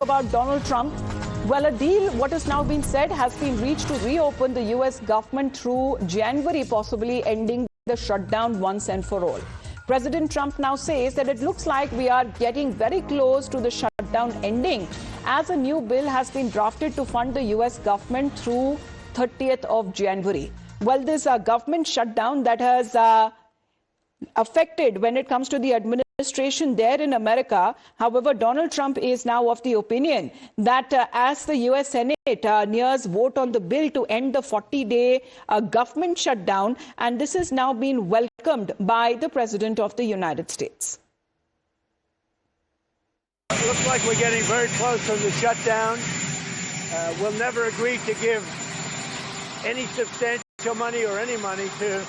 about Donald Trump. Well, a deal, what has now been said, has been reached to reopen the U.S. government through January, possibly ending the shutdown once and for all. President Trump now says that it looks like we are getting very close to the shutdown ending, as a new bill has been drafted to fund the U.S. government through 30th of January. Well, this government shutdown that has affected when it comes to the administration there in America. However, Donald Trump is now of the opinion that as the U.S. Senate nears vote on the bill to end the 40-day government shutdown, and this has now been welcomed by the President of the United States. It looks like we're getting very close to the shutdown. We'll never agree to give any substantial money or any money to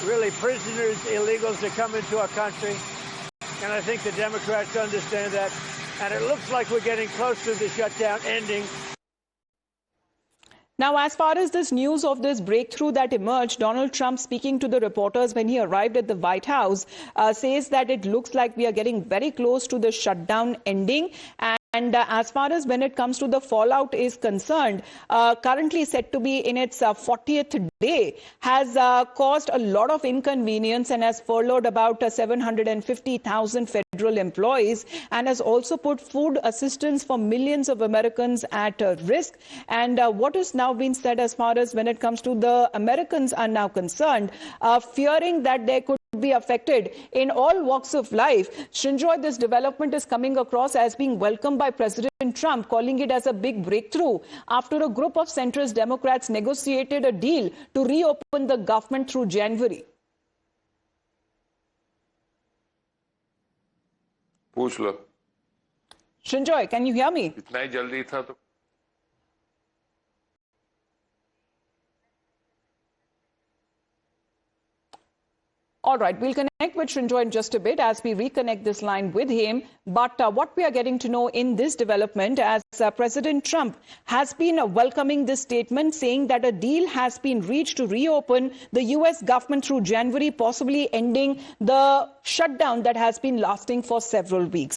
really prisoners, illegals that come into our country. And I think the Democrats understand that. And it looks like we're getting close to the shutdown ending. Now, as far as this news of this breakthrough that emerged, Donald Trump, speaking to the reporters when he arrived at the White House, says that it looks like we are getting very close to the shutdown ending. And as far as when it comes to the fallout is concerned, currently set to be in its 40th day, has caused a lot of inconvenience and has furloughed about 750,000 federal employees, and has also put food assistance for millions of Americans at risk. And what is now being said as far as when it comes to the Americans are now concerned, fearing that there could be affected in all walks of life. Shinjoy, this development is coming across as being welcomed by President Trump, calling it as a big breakthrough after a group of centrist Democrats negotiated a deal to reopen the government through January. पूछ लो. Shinjoy, can you hear me? इतना ही जल्दी था तो. All right, we'll connect with Shinjoy in just a bit as we reconnect this line with him. But what we are getting to know in this development, as President Trump has been welcoming this statement, saying that a deal has been reached to reopen the U.S. government through January, possibly ending the shutdown that has been lasting for several weeks.